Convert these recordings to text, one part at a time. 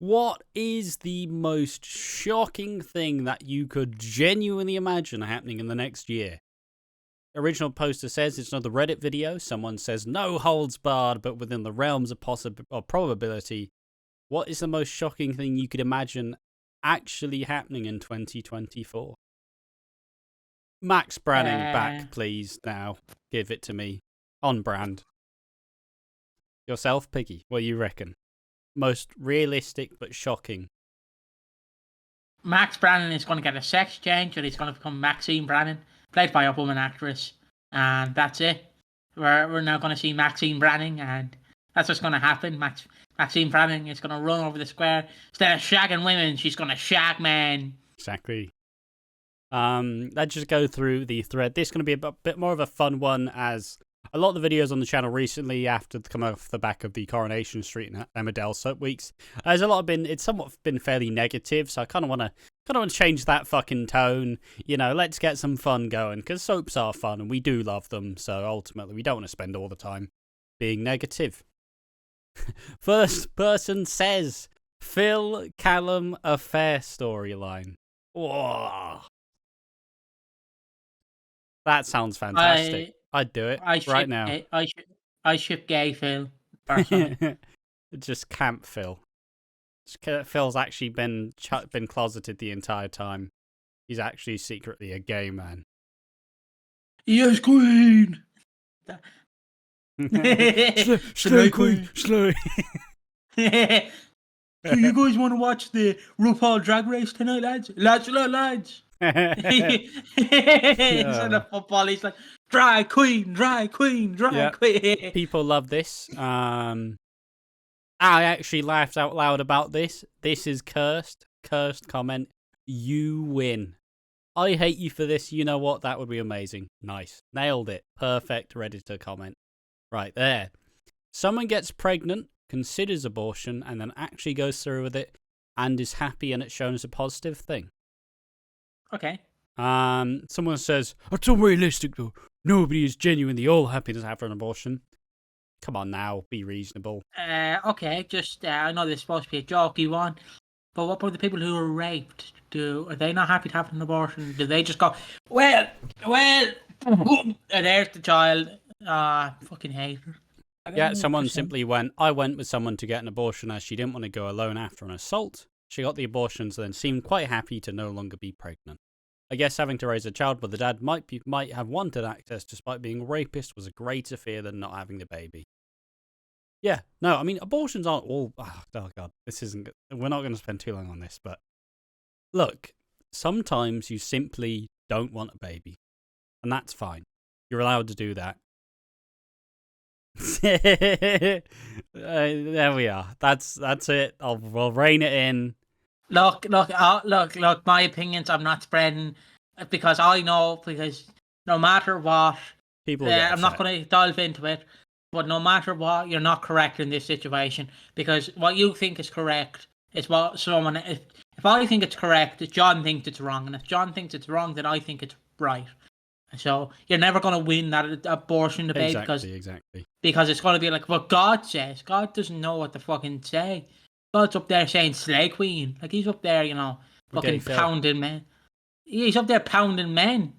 What is the most shocking thing that you could genuinely imagine happening in the next year? Original poster says it's another Reddit video. Someone says no holds barred, but within the realms of probability. What is the most shocking thing you could imagine actually happening in 2024? Max Branning back, please, now. Give it to me. On brand. Yourself, Piggy, what do you reckon? Most realistic but shocking. Max Branning is going to get a sex change, and he's going to become Maxine Branning, played by a woman actress, and that's it. We're now going to see Maxine Branning, and that's what's going to happen. Maxine Branning is going to run over the square. Instead of shagging women, she's going to shag men. Exactly. Let's just go through the thread. This is going to be a bit more of a fun one, as a lot of the videos on the channel recently, after coming off the back of the Coronation Street and Emmerdale soap weeks, there's a lot of it's somewhat been fairly negative. So I kind of want to change that fucking tone. You know, let's get some fun going, because soaps are fun and we do love them. So ultimately, we don't want to spend all the time being negative. First person says Phil Callum affair storyline. Whoa. That sounds fantastic. I'd do it right now. I ship gay Phil, personally. Just camp Phil. Phil's actually been closeted the entire time. He's actually secretly a gay man. Yes, queen! Slay, queen, slay. Do you guys want to watch the RuPaul Drag Race tonight, lads? Lads. Instead of football, he's like, dry queen. People love this. I actually laughed out loud about this. This is cursed comment. You win. I hate you for this. You know what? That would be amazing. Nice. Nailed it. Perfect Redditor comment. Right there. Someone gets pregnant, considers abortion, and then actually goes through with it and is happy, and it's shown as a positive thing. Okay. Someone says, it's unrealistic though. Nobody is genuinely all happy to have an abortion. Come on now, be reasonable. Okay, just, I know this is supposed to be a jokey one, but what about the people who were raped? Are they not happy to have an abortion? Do they just go, well, and there's the child. Fucking hate her. Yeah, someone simply went, I went with someone to get an abortion as she didn't want to go alone after an assault. She got the abortions and then seemed quite happy to no longer be pregnant. I guess having to raise a child with the dad might have wanted access despite being a rapist was a greater fear than not having the baby. Yeah, no, I mean, abortions aren't all... Oh, God, this isn't... We're not going to spend too long on this, but... Look, sometimes you simply don't want a baby. And that's fine. You're allowed to do that. There we are. That's it. We'll rein it in. Look, my opinions I'm not spreading, because I know, because no matter what, I'm not going to delve into it, but no matter what, you're not correct in this situation, because what you think is correct is what someone, if I think it's correct, John thinks it's wrong, and if John thinks it's wrong, then I think it's right. So you're never going to win that abortion debate, exactly. Because it's going to be like what God says. God doesn't know what to fucking say. God's up there saying slay queen. Like, he's up there, fucking pounding men. He's up there pounding men.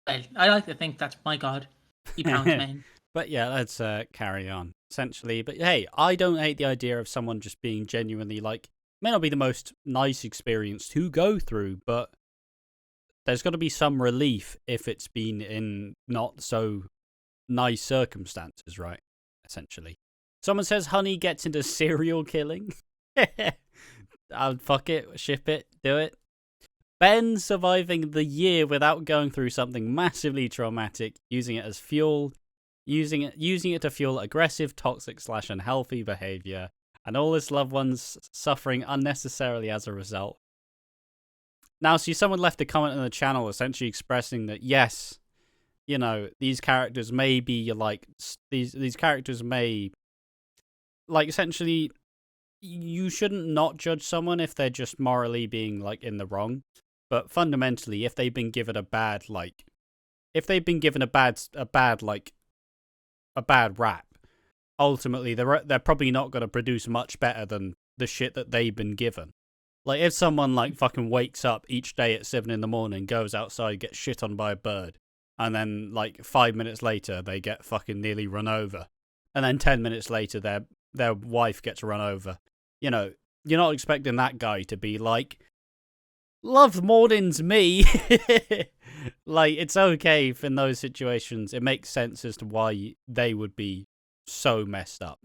Well, I like to think that's my God. He pounds men. But yeah, let's carry on, essentially. But hey, I don't hate the idea of someone just being genuinely, like, may not be the most nice experience to go through, but there's got to be some relief if it's been in not so nice circumstances, right? Essentially. Someone says Honey gets into serial killing. I'll fuck it, ship it, do it. Ben surviving the year without going through something massively traumatic, using it as fuel, using it to fuel aggressive, toxic / unhealthy behavior, and all his loved ones suffering unnecessarily as a result. Now, see, someone left a comment on the channel essentially expressing that yes, these characters may be like these characters may, like, essentially, you shouldn't not judge someone if they're just morally being, like, in the wrong. But fundamentally, if they've been given a bad rap, ultimately they're probably not going to produce much better than the shit that they've been given. Like, if someone, like, fucking wakes up each day at 7 a.m, goes outside, gets shit on by a bird, and then, like, 5 minutes later, they get fucking nearly run over. And then 10 minutes later, their wife gets run over. You know, you're not expecting that guy to be like, love more than's me. Like, it's okay if in those situations, it makes sense as to why they would be so messed up.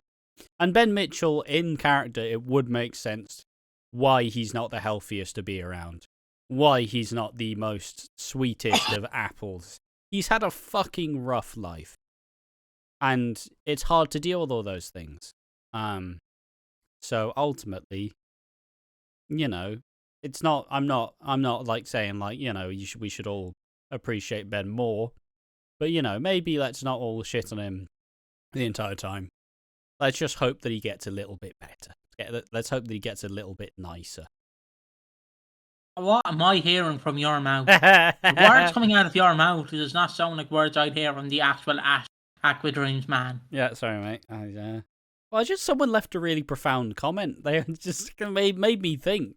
And Ben Mitchell, in character, it would make sense why he's not the healthiest to be around. Why he's not the most sweetest of apples. He's had a fucking rough life. And it's hard to deal with all those things. So ultimately, you know, it's not, I'm not like saying like, you know, we should all appreciate Ben more. But, you know, maybe let's not all shit on him the entire time. Let's just hope that he gets a little bit better. Let's hope that he gets a little bit nicer. What am I hearing from your mouth? The words coming out of your mouth does not sound like words I'd hear from the actual Aquadreams man. Yeah, sorry, mate. Well, just someone left a really profound comment. They just made me think.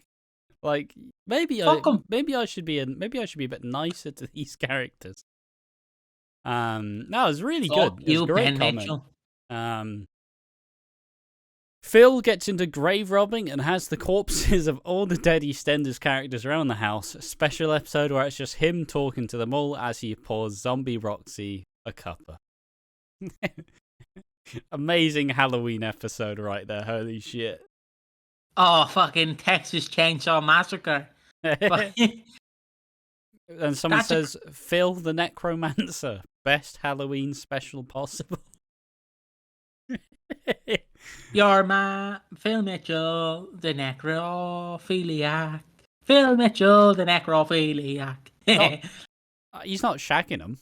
Like, maybe I should be a bit nicer to these characters. No, it was really good. It was a great comment. Phil gets into grave robbing and has the corpses of all the dead Eastenders characters around the house. A special episode where it's just him talking to them all as he pours zombie Roxy a cuppa. Amazing Halloween episode right there. Holy shit. Oh, fucking Texas Chainsaw Massacre. And someone says, Phil the Necromancer. Best Halloween special possible. You're my Phil Mitchell, the necrophiliac. Phil Mitchell, the necrophiliac. He's not shagging him.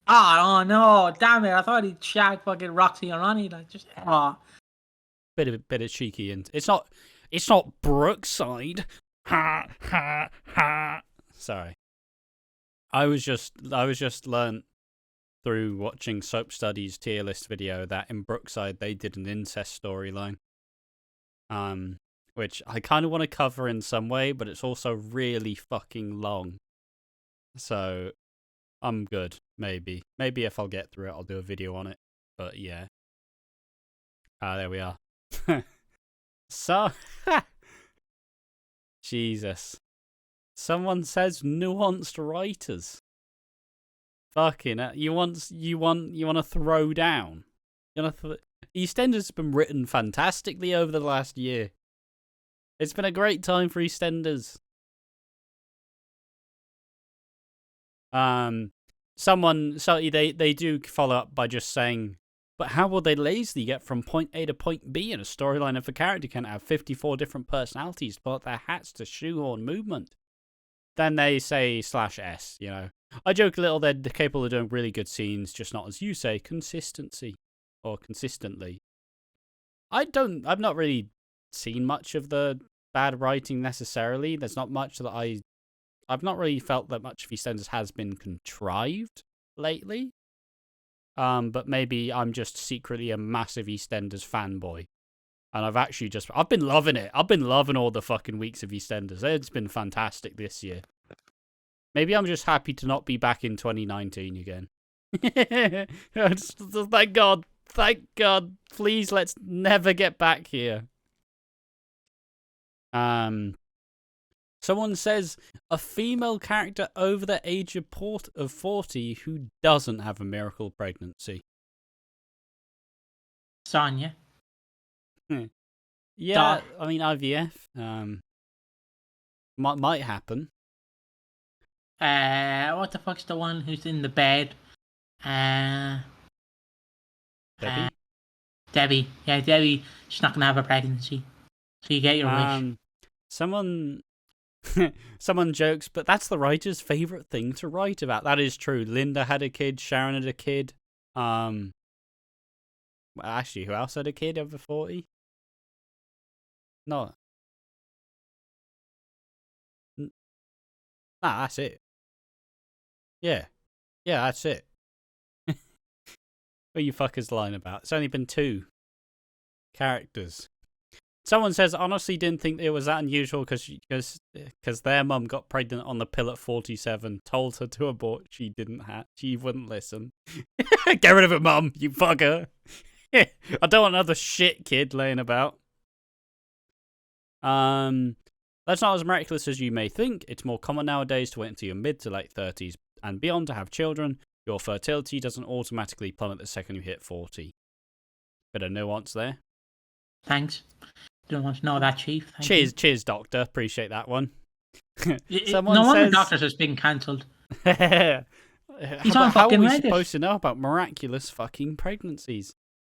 Oh no! Damn it! I thought he'd shag fucking Roxy and Ronnie. Like just bit of cheeky, and it's not Brookside. Ha ha ha. Sorry. I was just learnt through watching Soap Studies tier list video that in Brookside they did an incest storyline. Which I kind of want to cover in some way, but it's also really fucking long. So I'm good, maybe. Maybe if I'll get through it, I'll do a video on it. But yeah. There we are. So, Jesus. Someone says nuanced writers. Fucking you want to throw down. EastEnders has been written fantastically over the last year. It's been a great time for EastEnders. They do follow up by just saying, but how will they lazily get from point A to point B in a storyline if a character can have 54 different personalities, pull out their hats to shoehorn movement? Then they say /S, you know. I joke a little, they're capable of doing really good scenes, just not, as you say, consistency. Or consistently. I've not really seen much of the bad writing necessarily. There's not much that I've not really felt that much of EastEnders has been contrived lately. But maybe I'm just secretly a massive EastEnders fanboy. And I've been loving it. I've been loving all the fucking weeks of EastEnders. It's been fantastic this year. Maybe I'm just happy to not be back in 2019 again. Thank God. Thank God. Please, let's never get back here. Someone says, a female character over the age of 40 who doesn't have a miracle pregnancy. Sonya. Yeah, I mean, IVF. Might happen. What the fuck's the one who's in the bed? Debbie? Debbie. Yeah, Debbie. She's not going to have a pregnancy. So you get your wish. Someone jokes, but that's the writer's favourite thing to write about. That is true. Linda had a kid. Sharon had a kid. Well, actually, who else had a kid over 40? No. Nah, that's it. Yeah, that's it. What are you fuckers lying about? It's only been 2 characters. Someone says, honestly didn't think it was that unusual because their mum got pregnant on the pill at 47, told her to abort, she wouldn't listen. Get rid of it, mum, you fucker. I don't want another shit kid laying about. That's not as miraculous as you may think. It's more common nowadays to wait until your mid to late 30s and beyond to have children. Your fertility doesn't automatically plummet the second you hit 40. Bit of nuance there. Thanks. Don't want to know that, Chief. Cheers, Doctor. Appreciate that one. No wonder Doctors has been cancelled. He's on how are we supposed to know about miraculous fucking pregnancies?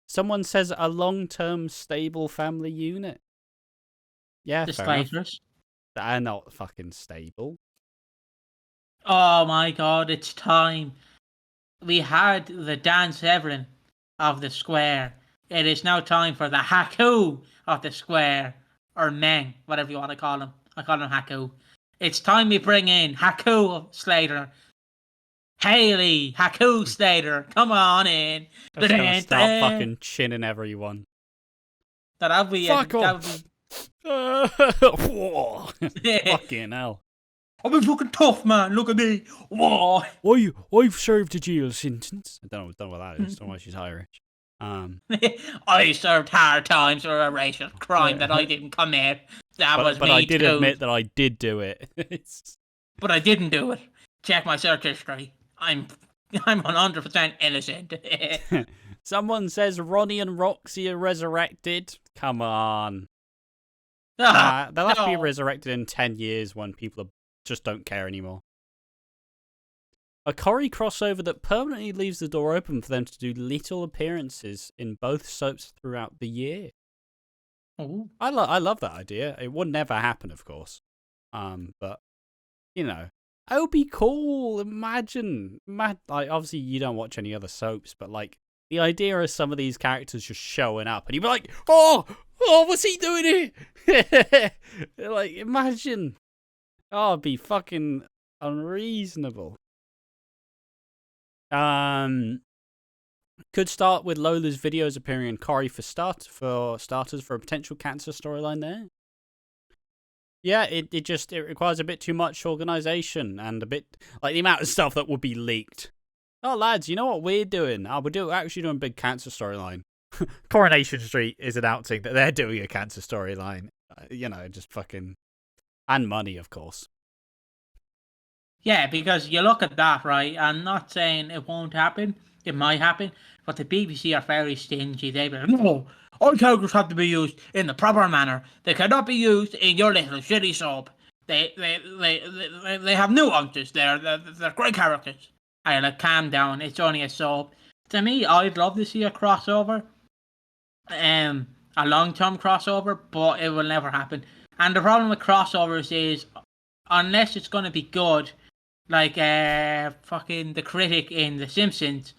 Someone says a long-term stable family unit. Yeah, the Slaters. They're not fucking stable. Oh my god, it's time. We had the Dan Severin of the square. It is now time for the Haku of the square. Or Meng, whatever you want to call him. I call him Haku. It's time we bring in Haku Slater. Haley, Haku Slater, come on in. Just gonna start fucking chinning everyone. That'd be... Fuck off. Fucking hell. I've been fucking tough, man. Look at me. Whoa. I've served a jail sentence. I don't know what that is. I don't know why she's Irish. I served hard times for a racial crime that I didn't commit. But I did admit that I did do it. But I didn't do it. Check my search history. I'm 100% innocent. Someone says Ronnie and Roxy are resurrected. Come on. They'll have to be resurrected in 10 years when people just don't care anymore. A Corrie crossover that permanently leaves the door open for them to do little appearances in both soaps throughout the year. Ooh. I love that idea. It would never happen, of course. But, you know, it would be cool. Imagine, like, obviously you don't watch any other soaps, but, like, the idea of some of these characters just showing up and you'd be like, oh, what's he doing here? Like, imagine. Oh, it'd be fucking unreasonable. Could start with Lola's videos appearing in Corrie for starters for a potential cancer storyline there. Yeah, it requires a bit too much organisation and a bit like the amount of stuff that would be leaked. Oh lads, you know what we're doing? We're actually doing a big cancer storyline. Coronation Street is announcing that they're doing a cancer storyline. You know, just fucking and money, of course. Yeah, because you look at that, right? I'm not saying it won't happen. It might happen. But the BBC are very stingy. They're like, no, all characters have to be used in the proper manner. They cannot be used in your little shitty soap. They have nuances. They're great characters. I like, calm down. It's only a soap. To me, I'd love to see a crossover. A long-term crossover, but it will never happen. And the problem with crossovers is, unless it's going to be good, like fucking the critic in The Simpsons,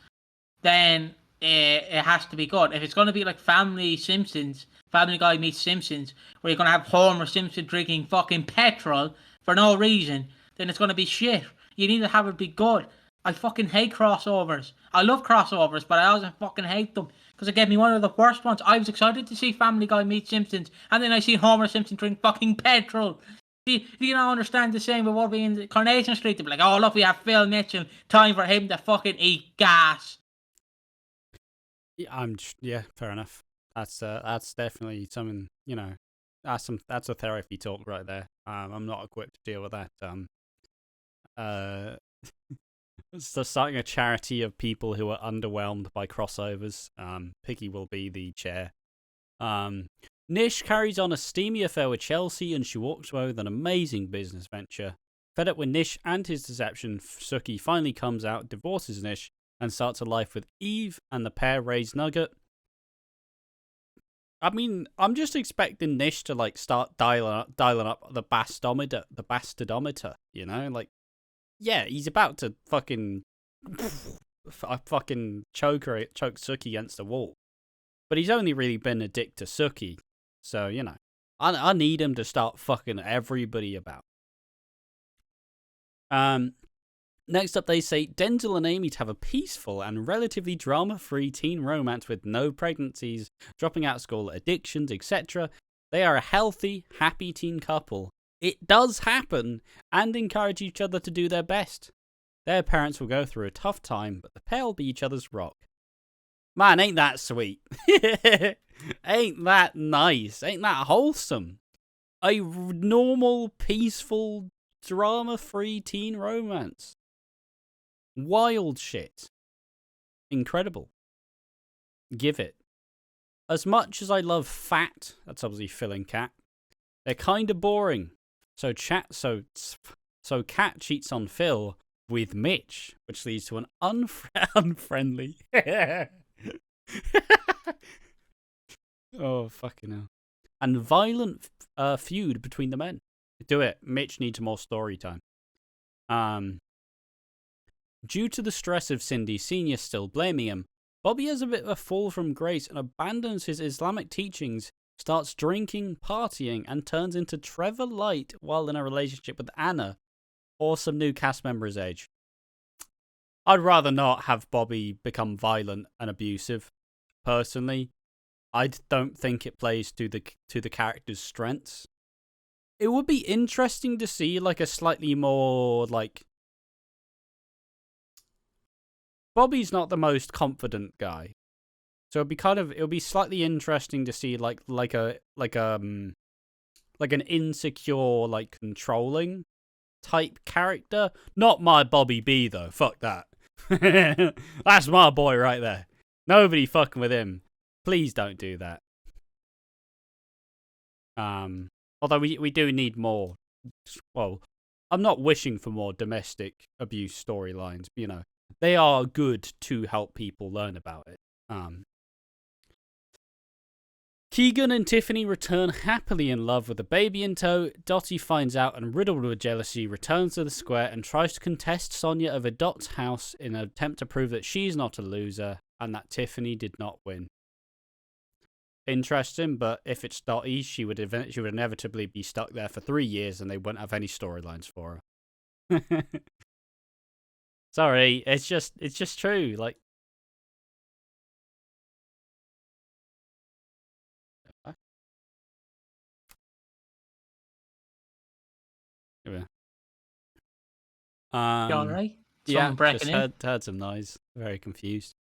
then it has to be good. If it's going to be like Family Guy meets Simpsons, where you're going to have Homer Simpson drinking fucking petrol for no reason, then it's going to be shit. You need to have it be good. I fucking hate crossovers. I love crossovers, but I also fucking hate them because it gave me one of the worst ones. I was excited to see Family Guy meet Simpsons, and then I see Homer Simpson drink fucking petrol. Do you not understand the same with what we in Coronation Street? They'd be like, oh, look, we have Phil Mitchell. Time for him to fucking eat gas. Yeah, fair enough. That's definitely something, you know, that's a therapy talk right there. I'm not equipped to deal with that. So starting a charity of people who are underwhelmed by crossovers. Piggy will be the chair. Nish carries on a steamy affair with Chelsea and she walks away with an amazing business venture. Fed up with Nish and his deception, Suki finally comes out, divorces Nish, and starts a life with Eve, and the pair raise Nugget. I mean, I'm just expecting Nish to like start dialing up the bastardometer, you know? Like, yeah, he's about to fucking choke Suki against the wall. But he's only really been a dick to Suki. So, you know, I need him to start fucking everybody about. Next up, they say Denzel and Amy to have a peaceful and relatively drama-free teen romance with no pregnancies, dropping out of school, addictions, etc. They are a healthy, happy teen couple. It does happen, and encourage each other to do their best. Their parents will go through a tough time, but the pair will be each other's rock. Man, ain't that sweet? Ain't that nice? Ain't that wholesome? A normal, peaceful, drama-free teen romance. Wild shit. Incredible. Give it. As much as I love fat, that's obviously Phil and Kat, they're kind of boring. So Kat cheats on Phil with Mitch, which leads to an unfriendly. Oh, fucking hell. And violent feud between the men. Do it. Mitch needs more story time. Due to the stress of Cindy Sr. still blaming him, Bobby has a bit of a fall from grace and abandons his Islamic teachings, starts drinking, partying, and turns into Trevor Light while in a relationship with Anna, or some new cast member his age. I'd rather not have Bobby become violent and abusive, personally. I don't think it plays to the character's strengths. It would be interesting to see like a slightly more like Bobby's not the most confident guy. So it'd be slightly interesting to see like an insecure, like controlling type character. Not my Bobby B though. Fuck that. That's my boy right there. Nobody fucking with him. Please don't do that. Although we do need more. Well, I'm not wishing for more domestic abuse storylines, but, you know, they are good to help people learn about it. Keegan and Tiffany return happily in love with a baby in tow. Dottie finds out and, riddled with jealousy, returns to the square and tries to contest Sonia over Dot's house in an attempt to prove that she's not a loser and that Tiffany did not win. Interesting, but if it's Dottie, she would inevitably be stuck there for 3 years and they wouldn't have any storylines for her. Sorry, it's just true. Like, you alright? Yeah, just heard some noise. Very confused.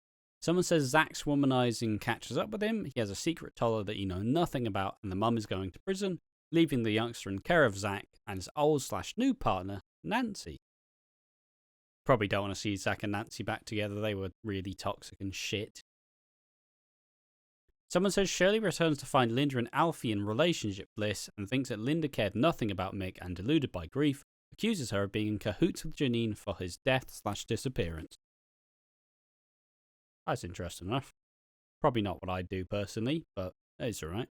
Someone says Zack's womanizing catches up with him. He has a secret toddler that you know nothing about, and the mum is going to prison, leaving the youngster in care of Zack and his old/new partner, Nancy. Probably don't want to see Zack and Nancy back together. They were really toxic and shit. Someone says Shirley returns to find Linda and Alfie in relationship bliss and thinks that Linda cared nothing about Mick and, deluded by grief, accuses her of being in cahoots with Janine for his death/disappearance. That's interesting enough. Probably not what I'd do personally, but it's alright.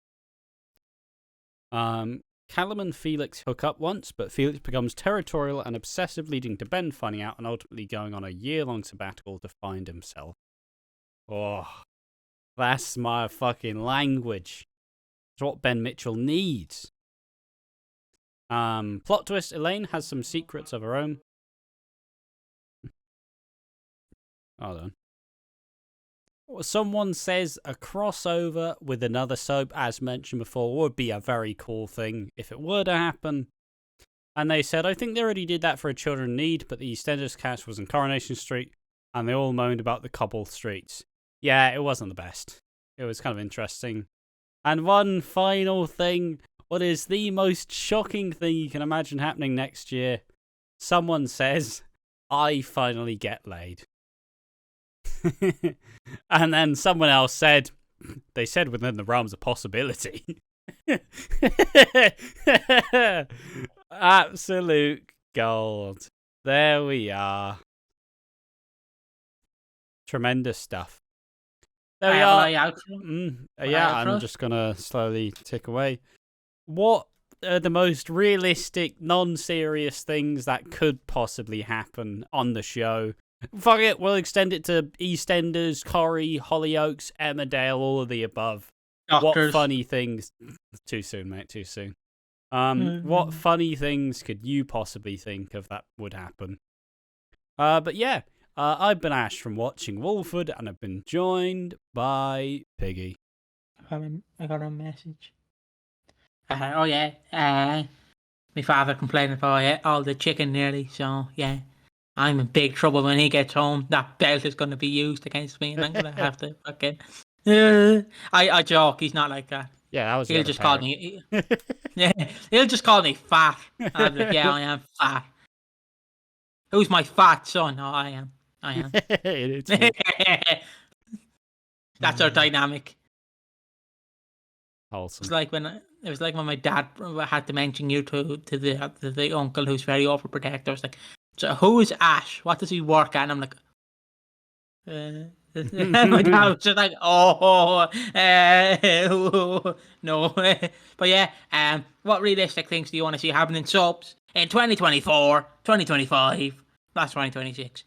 Callum and Felix hook up once, but Felix becomes territorial and obsessive, leading to Ben finding out and ultimately going on a year-long sabbatical to find himself. Oh, that's my fucking language. It's what Ben Mitchell needs. Plot twist, Elaine has some secrets of her own. Hold on. Someone says a crossover with another soap, as mentioned before, would be a very cool thing if it were to happen. And they said, I think they already did that for A Children in Need, but the Eastenders cast was in Coronation Street, and they all moaned about the cobble streets. Yeah, it wasn't the best. It was kind of interesting. And one final thing, what is the most shocking thing you can imagine happening next year? Someone says, I finally get laid. And then someone else said, they said within the realms of possibility. Absolute gold. There we are. Tremendous stuff. There we are. Yeah, I'm just going to slowly tick away. What are the most realistic, non-serious things that could possibly happen on the show? Fuck it, we'll extend it to EastEnders, Corrie, Hollyoaks, Emmerdale, all of the above. Doctors. What funny things... Too soon, mate, too soon. What funny things could you possibly think of that would happen? But yeah, I've been Ash from Watching Walford, and I've been joined by Piggy. I got a message. Oh yeah. My father complaining about all the chicken nearly. So yeah, I'm in big trouble when he gets home. That belt is going to be used against me, and I'm going to have to fucking. I joke. He's not like that. Yeah, that was the He'll other just call parent. me. Yeah, he'll just call me fat. I'll be like, yeah, I am fat. Who's my fat son? Oh, I am. It's me. That's our dynamic. Wholesome. It was like when my dad had to mention you to the uncle who's very overprotective. I was like, so who is Ash? What does he work at? And I'm like, my dad was just like, no. But yeah, what realistic things do you want to see happening in subs in 2024, 2025? That's 2026.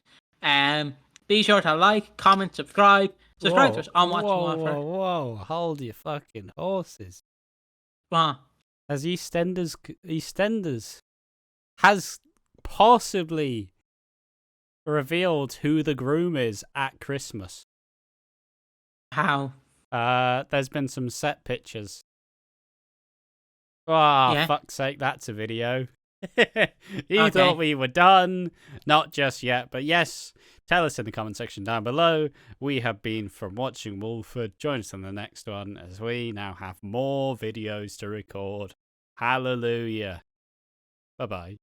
Be sure to like, comment, subscribe to us on Watching Walford. Whoa, hold your fucking horses. What? As Eastenders has possibly revealed who the groom is at Christmas. How? There's been some set pictures. Oh, Yeah. Fuck's sake, that's a video. You thought we were done. Not just yet, but yes, tell us in the comment section down below. We have been from Watching Walford. Join us on the next one as we now have more videos to record. Hallelujah. Bye-bye.